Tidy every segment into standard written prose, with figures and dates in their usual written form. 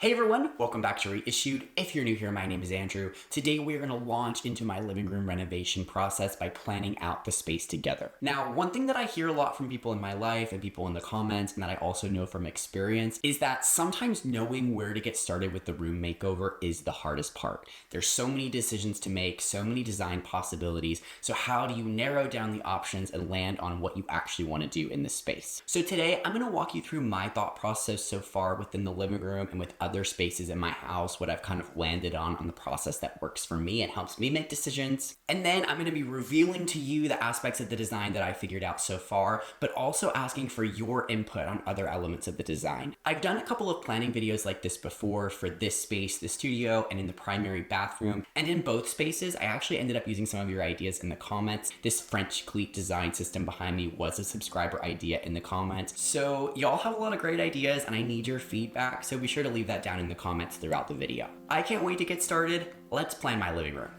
Hey everyone, welcome back to Reissued. If you're new here, my name is Andrew. Today we're going to launch into my living room renovation process by planning out the space together. Now, one thing that I hear a lot from people in my life and people in the comments, and that I also know from experience, is that sometimes knowing where to get started with the room makeover is the hardest part. There's so many decisions to make, so many design possibilities. So how do you narrow down the options and land on what you actually want to do in this space? So today I'm going to walk you through my thought process so far within the living room and with other spaces in my house, what I've kind of landed on the process that works for me and helps me make decisions. And then I'm going to be revealing to you the aspects of the design that I figured out so far, but also asking for your input on other elements of the design. I've done a couple of planning videos like this before for this space, the studio, and in the primary bathroom. And in both spaces, I actually ended up using some of your ideas in the comments. This French cleat design system behind me was a subscriber idea in the comments. So y'all have a lot of great ideas and I need your feedback, so be sure to leave that down in the comments throughout the video. I can't wait to get started. Let's plan my living room.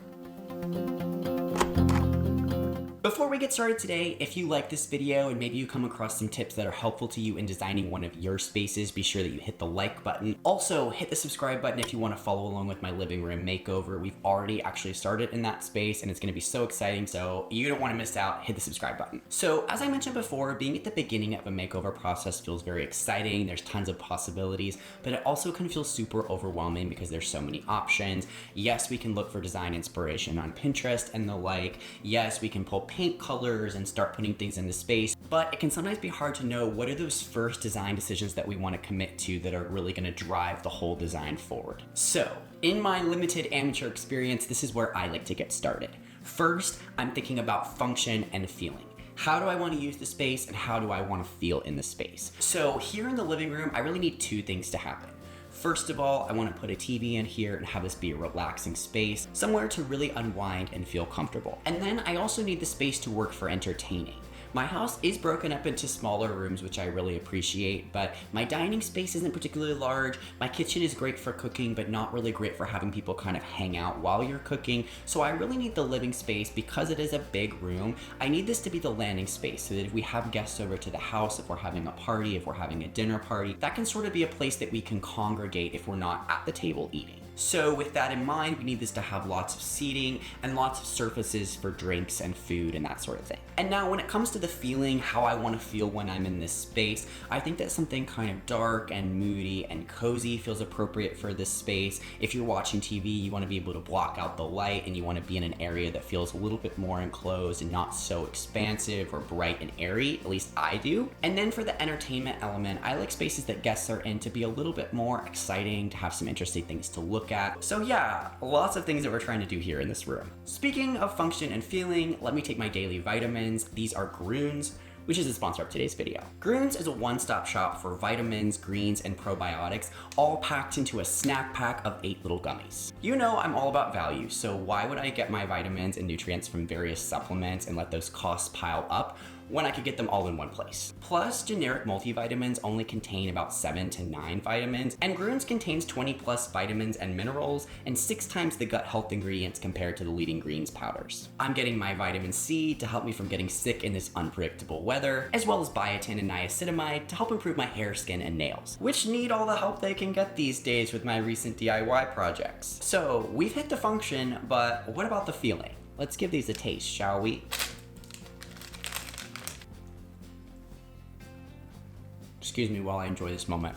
Before we get started today, if you like this video and maybe you come across some tips that are helpful to you in designing one of your spaces, be sure that you hit the like button. Also, hit the subscribe button if you want to follow along with my living room makeover. We've already actually started in that space and it's going to be so exciting, so you don't want to miss out. Hit the subscribe button. So as I mentioned before, being at the beginning of a makeover process feels very exciting. There's tons of possibilities, but it also can feel super overwhelming because there's so many options. Yes, we can look for design inspiration on Pinterest and the like. Yes, we can pull paint colors and start putting things into space, but it can sometimes be hard to know what are those first design decisions that we want to commit to that are really going to drive the whole design forward. So in my limited amateur experience, this is where I like to get started. First, I'm thinking about function and feeling. How do I want to use the space and how do I want to feel in the space? So here in the living room, I really need two things to happen. First of all, I want to put a TV in here and have this be a relaxing space, somewhere to really unwind and feel comfortable. And then I also need the space to work for entertaining. My house is broken up into smaller rooms, which I really appreciate, but my dining space isn't particularly large. My kitchen is great for cooking, but not really great for having people kind of hang out while you're cooking. So I really need the living space because it is a big room. I need this to be the landing space so that if we have guests over to the house, if we're having a party, if we're having a dinner party, that can sort of be a place that we can congregate if we're not at the table eating. So with that in mind, we need this to have lots of seating and lots of surfaces for drinks and food and that sort of thing. And now when it comes to the feeling, how I want to feel when I'm in this space, I think that something kind of dark and moody and cozy feels appropriate for this space. If you're watching TV, you want to be able to block out the light and you want to be in an area that feels a little bit more enclosed and not so expansive or bright and airy, at least I do. And then for the entertainment element, I like spaces that guests are in to be a little bit more exciting, to have some interesting things to look at. So yeah, lots of things that we're trying to do here in this room. Speaking of function and feeling, let me take my daily vitamins. These are Groons, which is the sponsor of today's video. Groons is a one-stop shop for vitamins, greens, and probiotics, all packed into a snack pack of 8 little gummies. You know I'm all about value, so why would I get my vitamins and nutrients from various supplements and let those costs pile up when I could get them all in one place? Plus, generic multivitamins only contain about 7 to 9 vitamins, and Groons contains 20 plus vitamins and minerals, and 6 times the gut health ingredients compared to the leading greens powders. I'm getting my vitamin C to help me from getting sick in this unpredictable weather, as well as biotin and niacinamide to help improve my hair, skin, and nails, which need all the help they can get these days with my recent DIY projects. So we've hit the function, but what about the feeling? Let's give these a taste, shall we? Excuse me while I enjoy this moment.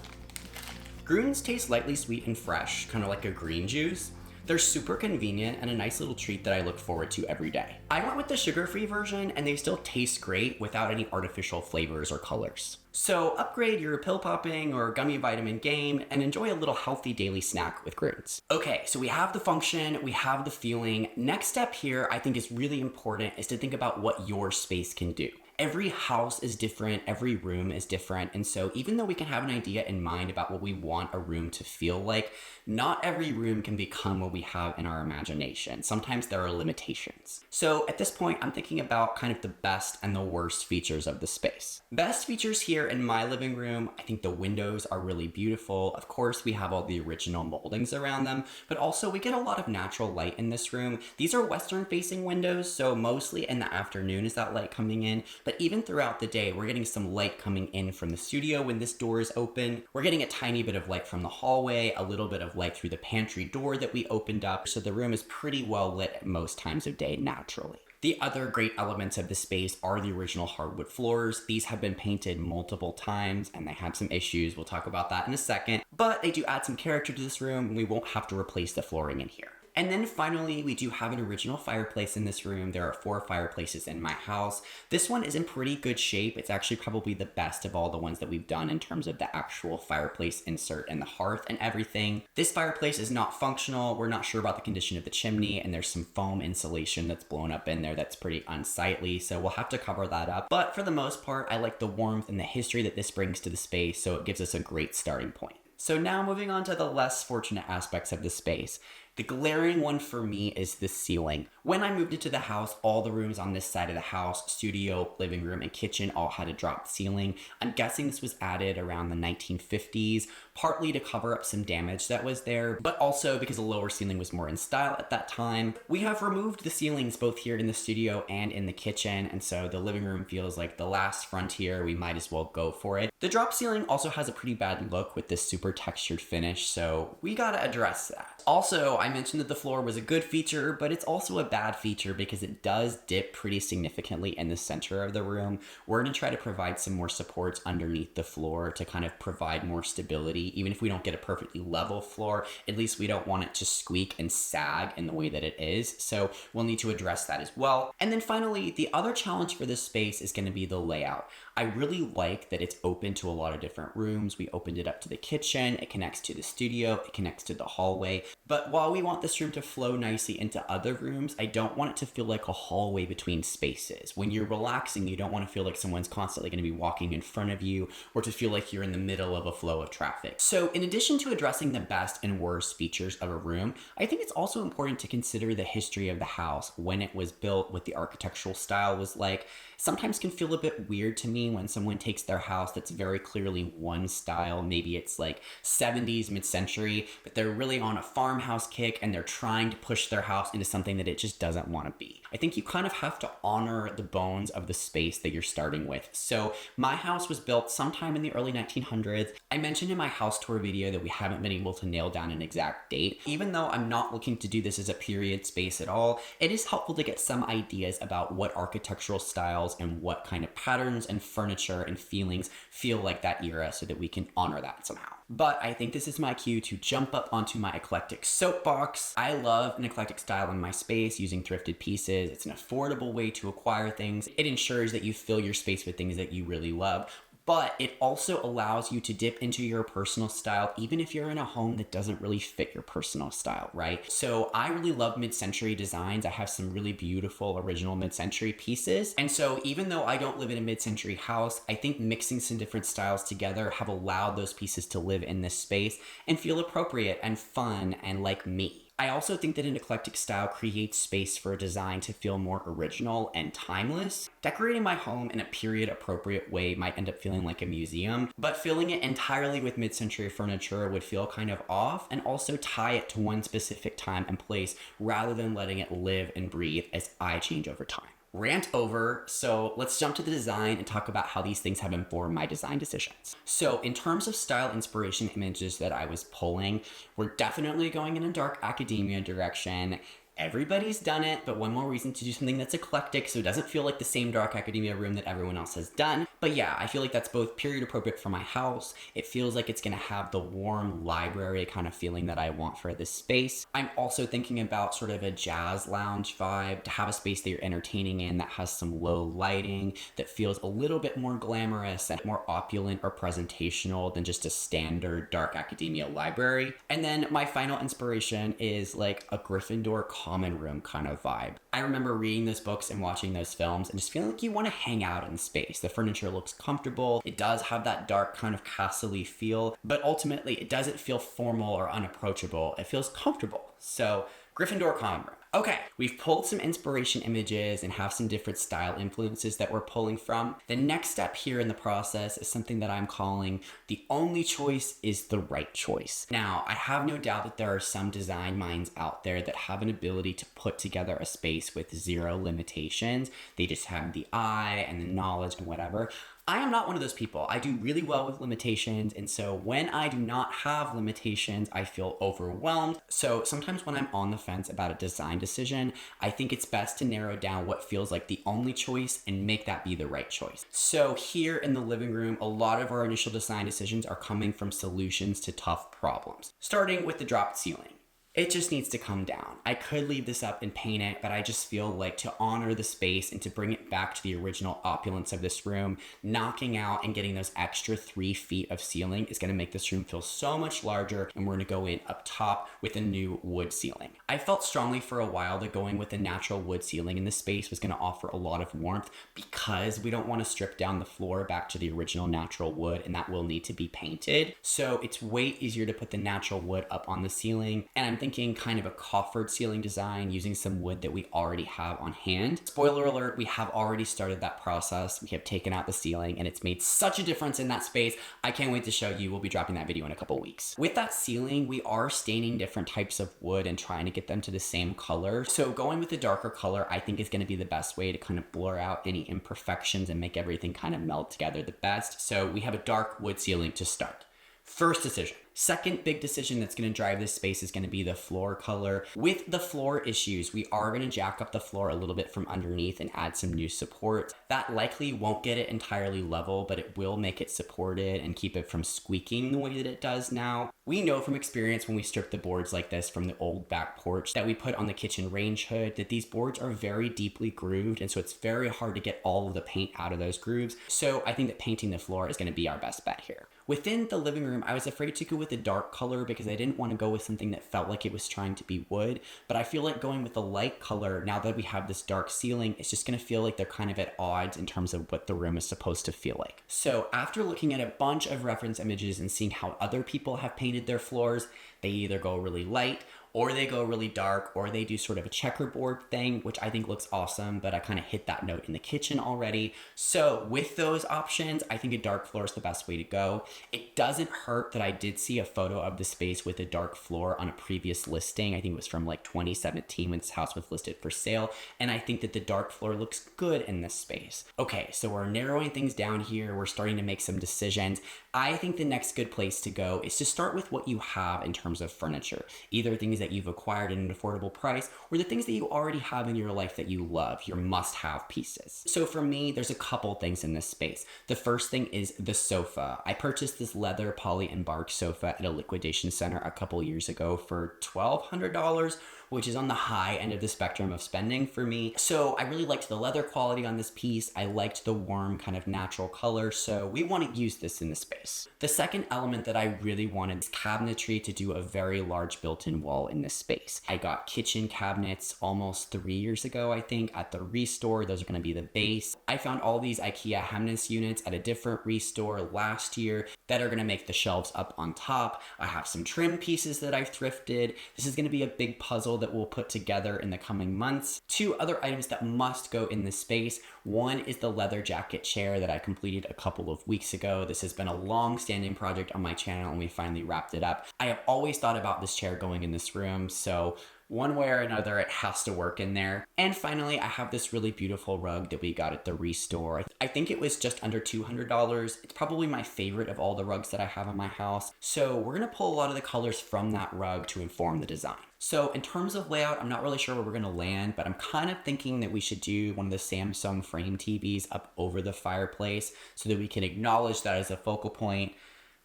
Groons taste lightly sweet and fresh, kind of like a green juice. They're super convenient and a nice little treat that I look forward to every day. I went with the sugar-free version and they still taste great without any artificial flavors or colors. So upgrade your pill popping or gummy vitamin game and enjoy a little healthy daily snack with Groons. Okay, so we have the function, we have the feeling. Next step here I think is really important is to think about what your space can do. Every house is different, every room is different, and so even though we can have an idea in mind about what we want a room to feel like, not every room can become what we have in our imagination. Sometimes there are limitations. So at this point, I'm thinking about kind of the best and the worst features of the space. Best features here in my living room, I think the windows are really beautiful. Of course, we have all the original moldings around them, but also we get a lot of natural light in this room. These are western facing windows, so mostly in the afternoon is that light coming in, but But even throughout the day, we're getting some light coming in from the studio when this door is open. We're getting a tiny bit of light from the hallway, a little bit of light through the pantry door that we opened up. So the room is pretty well lit at most times of day naturally. The other great elements of the space are the original hardwood floors. These have been painted multiple times and they had some issues. We'll talk about that in a second, but they do add some character to this room and we won't have to replace the flooring in here. And then finally, we do have an original fireplace in this room. There are 4 fireplaces in my house. This one is in pretty good shape. It's actually probably the best of all the ones that we've done in terms of the actual fireplace insert and the hearth and everything. This fireplace is not functional. We're not sure about the condition of the chimney, and there's some foam insulation that's blown up in there that's pretty unsightly, so we'll have to cover that up. But for the most part, I like the warmth and the history that this brings to the space, so it gives us a great starting point. So now moving on to the less fortunate aspects of the space. The glaring one for me is the ceiling. When I moved into the house, all the rooms on this side of the house, studio, living room, and kitchen all had a drop ceiling. I'm guessing this was added around the 1950s, partly to cover up some damage that was there, but also because a lower ceiling was more in style at that time. We have removed the ceilings both here in the studio and in the kitchen, and so the living room feels like the last frontier. We might as well go for it. The drop ceiling also has a pretty bad look with this super textured finish, so we gotta address that. Also, I mentioned that the floor was a good feature, but it's also a bad feature because it does dip pretty significantly in the center of the room. We're going to try to provide some more supports underneath the floor to kind of provide more stability. Even if we don't get a perfectly level floor, at least we don't want it to squeak and sag in the way that it is. So we'll need to address that as well. And then finally, the other challenge for this space is going to be the layout. I really like that it's open to a lot of different rooms. We opened it up to the kitchen, it connects to the studio, it connects to the hallway. But while we want this room to flow nicely into other rooms, I don't want it to feel like a hallway between spaces. When you're relaxing, you don't want to feel like someone's constantly going to be walking in front of you or to feel like you're in the middle of a flow of traffic. So in addition to addressing the best and worst features of a room, I think it's also important to consider the history of the house, when it was built, what the architectural style was like. Sometimes can feel a bit weird to me when someone takes their house that's very clearly one style. Maybe it's like 70s, mid-century, but they're really on a farmhouse kick and they're trying to push their house into something that it just doesn't want to be. I think you kind of have to honor the bones of the space that you're starting with. So my house was built sometime in the early 1900s. I mentioned in my house tour video that we haven't been able to nail down an exact date. Even though I'm not looking to do this as a period space at all, it is helpful to get some ideas about what architectural styles and what kind of patterns and furniture and feelings feel like that era so that we can honor that somehow. But I think this is my cue to jump up onto my eclectic soapbox. I love an eclectic style in my space using thrifted pieces. It's an affordable way to acquire things. It ensures that you fill your space with things that you really love. But it also allows you to dip into your personal style, even if you're in a home that doesn't really fit your personal style, right? So I really love mid-century designs. I have some really beautiful original mid-century pieces. And so even though I don't live in a mid-century house, I think mixing some different styles together have allowed those pieces to live in this space and feel appropriate and fun and like me. I also think that an eclectic style creates space for a design to feel more original and timeless. Decorating my home in a period appropriate way might end up feeling like a museum, but filling it entirely with mid-century furniture would feel kind of off, and also tie it to one specific time and place rather than letting it live and breathe as I change over time. Rant over, so let's jump to the design and talk about how these things have informed my design decisions. So in terms of style inspiration images that I was pulling, we're definitely going in a dark academia direction. Everybody's done it, but one more reason to do something that's eclectic so it doesn't feel like the same dark academia room that everyone else has done. But yeah, I feel like that's both period appropriate for my house. It feels like it's gonna have the warm library kind of feeling that I want for this space. I'm also thinking about sort of a jazz lounge vibe, to have a space that you're entertaining in that has some low lighting, that feels a little bit more glamorous and more opulent or presentational than just a standard dark academia library. And then my final inspiration is like a Gryffindor common room kind of vibe. I remember reading those books and watching those films and just feeling like you want to hang out in space. The furniture looks comfortable. It does have that dark kind of castle-y feel, but ultimately it doesn't feel formal or unapproachable. It feels comfortable. So Gryffindor common room. Okay, we've pulled some inspiration images and have some different style influences that we're pulling from. The next step here in the process is something that I'm calling the only choice is the right choice. Now, I have no doubt that there are some design minds out there that have an ability to put together a space with zero limitations. They just have the eye and the knowledge and whatever. I am not one of those people. I do really well with limitations, and so when I do not have limitations, I feel overwhelmed. So sometimes when I'm on the fence about a design decision, I think it's best to narrow down what feels like the only choice and make that be the right choice. So here in the living room, a lot of our initial design decisions are coming from solutions to tough problems, starting with the dropped ceiling. It just needs to come down. I could leave this up and paint it, but I just feel like to honor the space and to bring it back to the original opulence of this room, knocking out and getting those extra 3 feet of ceiling is gonna make this room feel so much larger, and we're gonna go in up top with a new wood ceiling. I felt strongly for a while that going with a natural wood ceiling in this space was gonna offer a lot of warmth because we don't wanna strip down the floor back to the original natural wood, and that will need to be painted. So it's way easier to put the natural wood up on the ceiling, and I'm thinking kind of a coffered ceiling design using some wood that we already have on hand. Spoiler alert, we have already started that process. We have taken out the ceiling and it's made such a difference in that space. I can't wait to show you. We'll be dropping that video in a couple weeks. With that ceiling, we are staining different types of wood and trying to get them to the same color. So going with the darker color, I think is going to be the best way to kind of blur out any imperfections and make everything kind of meld together the best. So we have a dark wood ceiling to start. First decision. Second big decision that's going to drive this space is going to be the floor color. With the floor issues, we are going to jack up the floor a little bit from underneath and add some new support. That likely won't get it entirely level, but it will make it supported and keep it from squeaking the way that it does now. We know from experience when we strip the boards like this from the old back porch that we put on the kitchen range hood that these boards are very deeply grooved, and so it's very hard to get all of the paint out of those grooves. So I think that painting the floor is going to be our best bet here. Within the living room, I was afraid to go with a dark color because I didn't want to go with something that felt like it was trying to be wood, but I feel like going with a light color, now that we have this dark ceiling, it's just going to feel like they're kind of at odds in terms of what the room is supposed to feel like. So after looking at a bunch of reference images and seeing how other people have painted their floors, they either go really light or they go really dark, or they do sort of a checkerboard thing, which I think looks awesome, but I kind of hit that note in the kitchen already. So with those options, I think a dark floor is the best way to go. It doesn't hurt that I did see a photo of the space with a dark floor on a previous listing. I think it was from like 2017 when this house was listed for sale, and I think that the dark floor looks good in this space. Okay, so we're narrowing things down here. We're starting to make some decisions. I think the next good place to go is to start with what you have in terms of furniture, either things that you've acquired at an affordable price or the things that you already have in your life that you love, your must-have pieces. So for me, there's a couple things in this space. The first thing is the sofa. I purchased this leather poly embark sofa at a liquidation center a couple years ago for $1,200, which is on the high end of the spectrum of spending for me. So I really liked the leather quality on this piece. I liked the warm kind of natural color, so we want to use this in the space. The second element that I really wanted is cabinetry to do a very large built-in wall in this space. I got kitchen cabinets almost 3 years ago, I think, at the REISSUED. Those are going to be the base. I found all these IKEA Hemnes units at a different REISSUED last year that are going to make the shelves up on top. I have some trim pieces that I've thrifted. This is going to be a big puzzle that we'll put together in the coming months. Two other items that must go in this space. One is the leather jacket chair that I completed a couple of weeks ago. This has been a long-standing project on my channel and we finally wrapped it up. I have always thought about this chair going in this room, so one way or another, it has to work in there. And finally, I have this really beautiful rug that we got at the REISSUED. I think it was just under $200. It's probably my favorite of all the rugs that I have in my house. So we're gonna pull a lot of the colors from that rug to inform the design. So in terms of layout, I'm not really sure where we're gonna land, but I'm kind of thinking that we should do one of the Samsung frame TVs up over the fireplace so that we can acknowledge that as a focal point.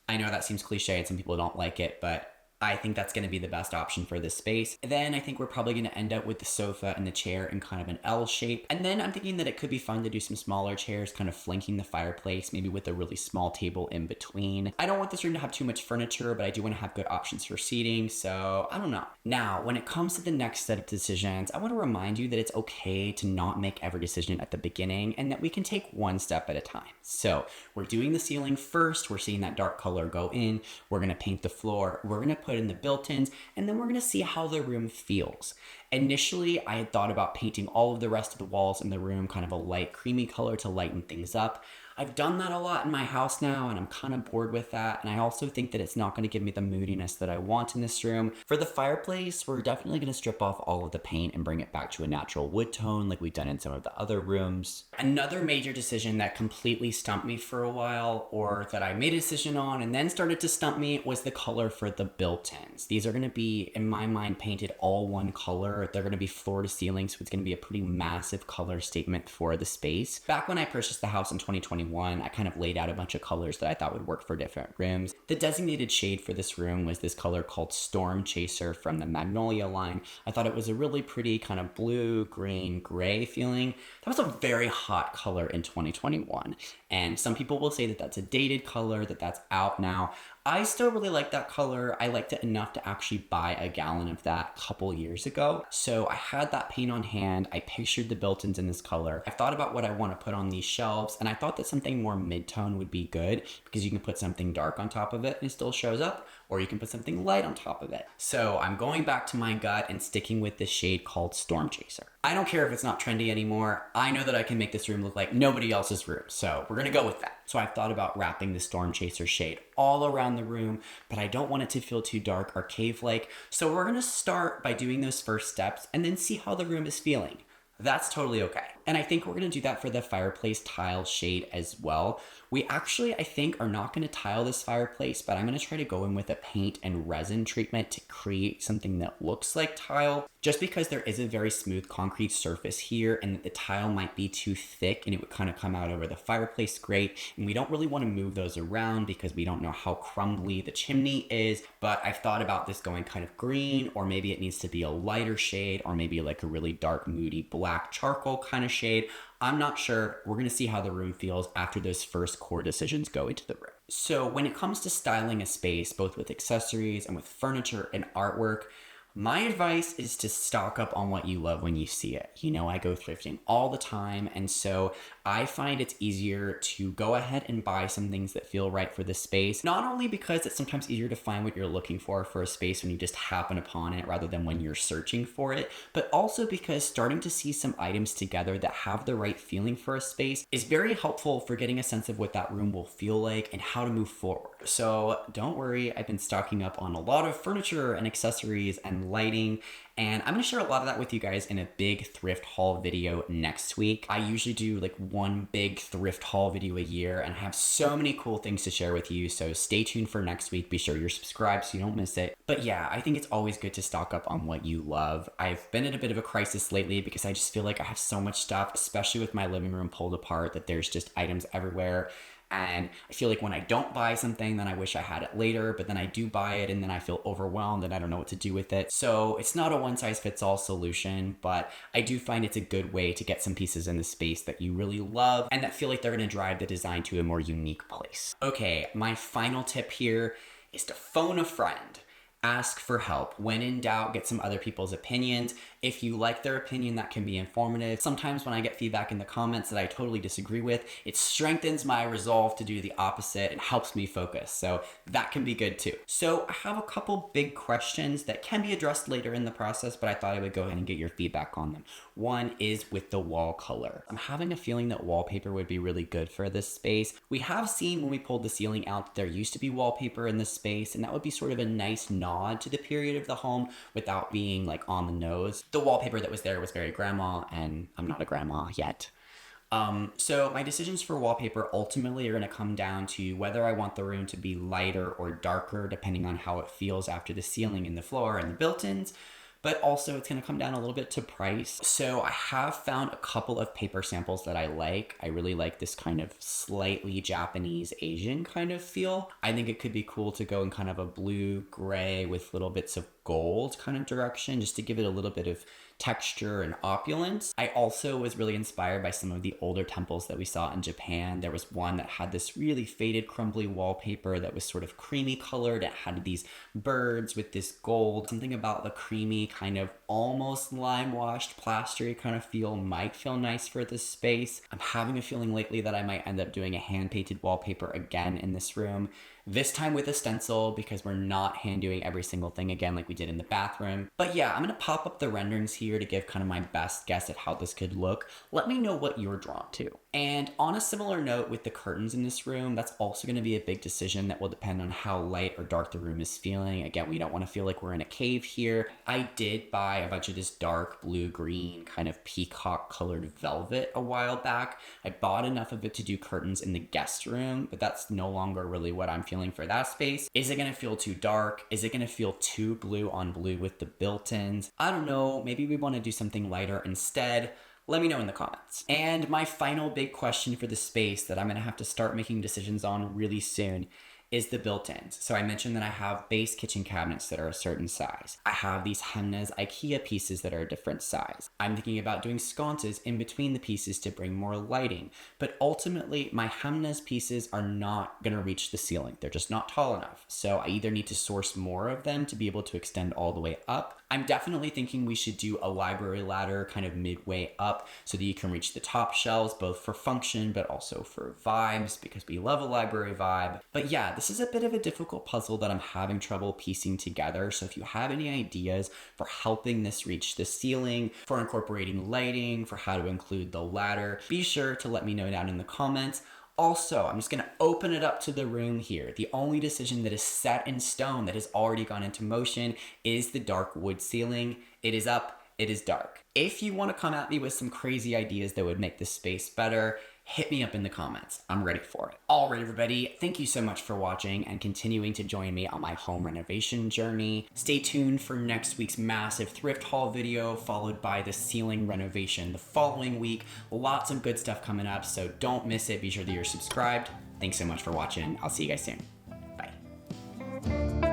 I know that seems cliche and some people don't like it, but I think that's going to be the best option for this space. Then I think we're probably going to end up with the sofa and the chair in kind of an L shape. And then I'm thinking that it could be fun to do some smaller chairs kind of flanking the fireplace, maybe with a really small table in between. I don't want this room to have too much furniture, but I do want to have good options for seating, so I don't know. Now, when it comes to the next set of decisions, I want to remind you that it's okay to not make every decision at the beginning and that we can take one step at a time. So we're doing the ceiling first. We're seeing that dark color go in. We're going to paint the floor. We're going to put in the built-ins, and then we're gonna see how the room feels. Initially, I had thought about painting all of the rest of the walls in the room kind of a light creamy color to lighten things up. I've done that a lot in my house now, and I'm kind of bored with that. And I also think that it's not going to give me the moodiness that I want in this room. For the fireplace, we're definitely going to strip off all of the paint and bring it back to a natural wood tone like we've done in some of the other rooms. Another major decision that completely stumped me for a while, or that I made a decision on and then started to stump me, was the color for the built-ins. These are going to be, in my mind, painted all one color. They're going to be floor to ceiling, so it's going to be a pretty massive color statement for the space. Back when I purchased the house in 2021, I kind of laid out a bunch of colors that I thought would work for different rooms. The designated shade for this room was this color called Storm Chaser from the Magnolia line. I thought it was a really pretty kind of blue, green, gray feeling. That was a very hot color in 2021. And some people will say that that's a dated color, that that's out now. I still really like that color. I liked it enough to actually buy a gallon of that a couple years ago. So I had that paint on hand. I pictured the built-ins in this color. I thought about what I want to put on these shelves, and I thought that something more mid-tone would be good because you can put something dark on top of it and it still shows up, or you can put something light on top of it. So I'm going back to my gut and sticking with this shade called Storm Chaser. I don't care if it's not trendy anymore. I know that I can make this room look like nobody else's room, so we're gonna go with that. So I've thought about wrapping the Storm Chaser shade all around the room, but I don't want it to feel too dark or cave-like. So we're gonna start by doing those first steps and then see how the room is feeling. That's totally okay. And I think we're gonna do that for the fireplace tile shade as well. We actually, I think, are not gonna tile this fireplace, but I'm gonna try to go in with a paint and resin treatment to create something that looks like tile, just because there is a very smooth concrete surface here and that the tile might be too thick and it would kind of come out over the fireplace grate. And we don't really wanna move those around because we don't know how crumbly the chimney is, but I've thought about this going kind of green, or maybe it needs to be a lighter shade, or maybe like a really dark, moody black charcoal kind of shade. I'm not sure. We're gonna see how the room feels after those first core decisions go into the room. So when it comes to styling a space, both with accessories and with furniture and artwork, my advice is to stock up on what you love when you see it. You know, I go thrifting all the time, and so I find it's easier to go ahead and buy some things that feel right for the space, not only because it's sometimes easier to find what you're looking for a space when you just happen upon it rather than when you're searching for it, but also because starting to see some items together that have the right feeling for a space is very helpful for getting a sense of what that room will feel like and how to move forward. So don't worry, I've been stocking up on a lot of furniture and accessories and lighting, and I'm gonna share a lot of that with you guys in a big thrift haul video next week. I usually do like one big thrift haul video a year, and I have so many cool things to share with you, so stay tuned for next week. Be sure you're subscribed so you don't miss it. But yeah, I think it's always good to stock up on what you love. I've been in a bit of a crisis lately because I just feel like I have so much stuff, especially with my living room pulled apart, that there's just items everywhere. And I feel like when I don't buy something, then I wish I had it later, but then I do buy it and then I feel overwhelmed and I don't know what to do with it. So it's not a one-size-fits-all solution, but I do find it's a good way to get some pieces in the space that you really love and that feel like they're gonna drive the design to a more unique place. Okay, my final tip here is to phone a friend. Ask for help. When in doubt, get some other people's opinions. If you like their opinion, that can be informative. Sometimes when I get feedback in the comments that I totally disagree with, it strengthens my resolve to do the opposite and helps me focus. So that can be good too. So I have a couple big questions that can be addressed later in the process, but I thought I would go ahead and get your feedback on them. One is with the wall color. I'm having a feeling that wallpaper would be really good for this space. We have seen when we pulled the ceiling out that there used to be wallpaper in this space, and that would be sort of a nice nod to the period of the home without being like on the nose. The wallpaper that was there was very grandma, and I'm not a grandma yet. So my decisions for wallpaper ultimately are going to come down to whether I want the room to be lighter or darker, depending on how it feels after the ceiling and the floor and the built-ins. But also it's going to come down a little bit to price. So I have found a couple of paper samples that I like. I really like this kind of slightly Japanese Asian kind of feel. I think it could be cool to go in kind of a blue gray with little bits of gold kind of direction, just to give it a little bit of texture and opulence. I also was really inspired by some of the older temples that we saw in Japan. There was one that had this really faded, crumbly wallpaper that was sort of creamy colored. It had these birds with this gold. Something about the creamy, kind of almost lime-washed, plastery kind of feel might feel nice for this space. I'm having a feeling lately that I might end up doing a hand-painted wallpaper again in this room. this time with a stencil because we're not hand doing every single thing again like we did in the bathroom. But yeah, I'm gonna pop up the renderings here to give kind of my best guess at how this could look. Let me know what you're drawn to. And on a similar note with the curtains in this room, that's also gonna be a big decision that will depend on how light or dark the room is feeling. Again, we don't wanna feel like we're in a cave here. I did buy a bunch of this dark blue-green kind of peacock colored velvet a while back. I bought enough of it to do curtains in the guest room, but that's no longer really what I'm feeling for that space. Is it gonna feel too dark? Is it gonna feel too blue on blue with the built-ins? I don't know, maybe we wanna do something lighter instead. Let me know in the comments. And my final big question for the space that I'm gonna have to start making decisions on really soon is the built-ins. So I mentioned that I have base kitchen cabinets that are a certain size. I have these Hemnes IKEA pieces that are a different size. I'm thinking about doing sconces in between the pieces to bring more lighting. But ultimately, my Hemnes pieces are not gonna reach the ceiling. They're just not tall enough. So I either need to source more of them to be able to extend all the way up. I'm definitely thinking we should do a library ladder kind of midway up so that you can reach the top shelves, both for function, but also for vibes, because we love a library vibe. But yeah, this is a bit of a difficult puzzle that I'm having trouble piecing together. So if you have any ideas for helping this reach the ceiling, for incorporating lighting, for how to include the ladder, be sure to let me know down in the comments. Also, I'm just gonna open it up to the room here. The only decision that is set in stone that has already gone into motion is the dark wood ceiling. It is up, it is dark. If you wanna come at me with some crazy ideas that would make this space better, hit me up in the comments. I'm ready for it. All right, everybody, thank you so much for watching and continuing to join me on my home renovation journey. Stay tuned for next week's massive thrift haul video, followed by the ceiling renovation the following week. Lots of good stuff coming up, so don't miss it. Be sure that you're subscribed. Thanks so much for watching. I'll see you guys soon. Bye.